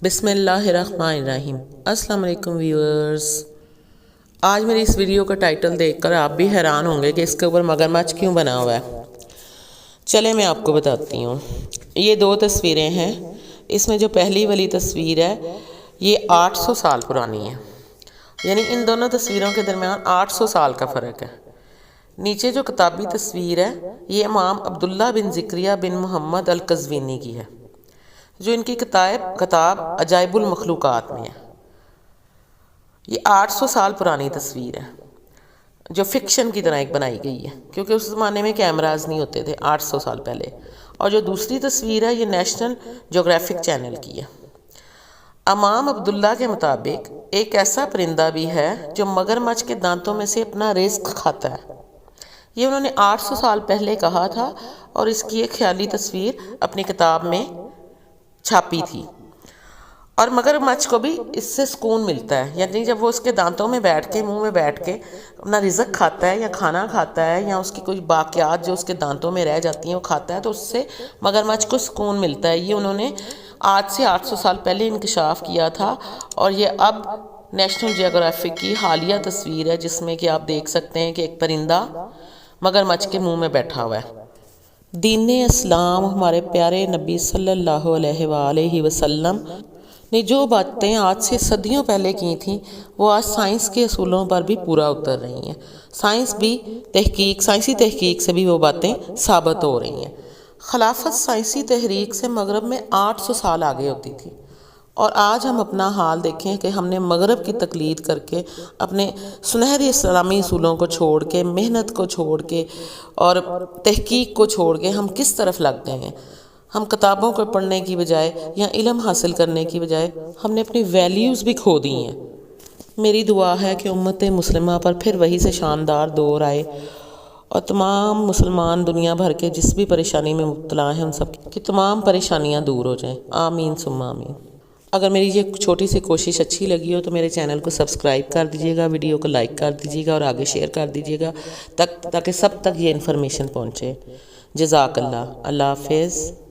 بسم اللہ الرحمن الرحیم۔ السلام علیکم ویورز، آج میری اس ویڈیو کا ٹائٹل دیکھ کر آپ بھی حیران ہوں گے کہ اس کے اوپر مگر مچھ کیوں بنا ہوا ہے۔ چلیں میں آپ کو بتاتی ہوں۔ یہ دو تصویریں ہیں۔ اس میں جو پہلی والی تصویر ہے یہ 800 سال پرانی ہے، یعنی ان دونوں تصویروں کے درمیان 800 سال کا فرق ہے۔ نیچے جو کتابی تصویر ہے یہ امام عبداللہ بن زکریا بن محمد القزوینی کی ہے، جو ان کی کتاب عجائب المخلوقات میں ہے۔ یہ 800 سال پرانی تصویر ہے جو فکشن کی طرح ایک بنائی گئی ہے، کیونکہ اس زمانے میں کیمراز نہیں ہوتے تھے 800 سال پہلے۔ اور جو دوسری تصویر ہے یہ نیشنل جیوگرافک چینل کی ہے۔ امام عبداللہ کے مطابق ایک ایسا پرندہ بھی ہے جو مگر مچھ کے دانتوں میں سے اپنا رزق کھاتا ہے۔ یہ انہوں نے 800 سال پہلے کہا تھا اور اس کی ایک خیالی تصویر اپنی کتاب میں چھاپی تھی۔ اور مگر مچھ کو بھی اس سے سکون ملتا ہے، یعنی جب وہ اس کے دانتوں میں بیٹھ کے، منہ میں بیٹھ کے اپنا رزق کھاتا ہے یا کھانا کھاتا ہے یا اس کی کوئی باقیات جو اس کے دانتوں میں رہ جاتی ہیں وہ کھاتا ہے، تو اس سے مگر مچھ کو سکون ملتا ہے۔ یہ انہوں نے آج سے 800 سال پہلے انکشاف کیا تھا، اور یہ اب نیشنل جیوگرافک کی حالیہ تصویر ہے جس میں کہ آپ دیکھ سکتے ہیں کہ ایک پرندہ مگر مچھ کے منہ میں بیٹھا ہوا ہے۔ دین اسلام، ہمارے پیارے نبی صلی اللہ علیہ وآلہ وسلم نے جو باتیں آج سے صدیوں پہلے کی تھیں وہ آج سائنس کے اصولوں پر بھی پورا اتر رہی ہیں۔ سائنسی تحقیق سے بھی وہ باتیں ثابت ہو رہی ہیں۔ خلافت سائنسی تحریک سے مغرب میں 800 سال آگے ہوتی تھی، اور آج ہم اپنا حال دیکھیں کہ ہم نے مغرب کی تقلید کر کے اپنے سنہری اسلامی اصولوں کو چھوڑ کے، محنت کو چھوڑ کے اور تحقیق کو چھوڑ کے ہم کس طرف لگ گئے ہیں۔ ہم کتابوں کو پڑھنے کی بجائے یا علم حاصل کرنے کی بجائے ہم نے اپنی ویلیوز بھی کھو دی ہیں۔ میری دعا ہے کہ امت مسلمہ پر پھر وہی سے شاندار دور آئے اور تمام مسلمان دنیا بھر کے جس بھی پریشانی میں مبتلا ہیں ان سب کی تمام پریشانیاں دور ہو جائیں۔ آمین ثم آمین۔ اگر میری یہ چھوٹی سی کوشش اچھی لگی ہو تو میرے چینل کو سبسکرائب کر دیجیے گا، ویڈیو کو لائک کر دیجیے گا اور آگے شیئر کر دیجیے گا تاکہ سب تک یہ انفارمیشن پہنچے۔ جزاک اللہ۔ اللہ حافظ۔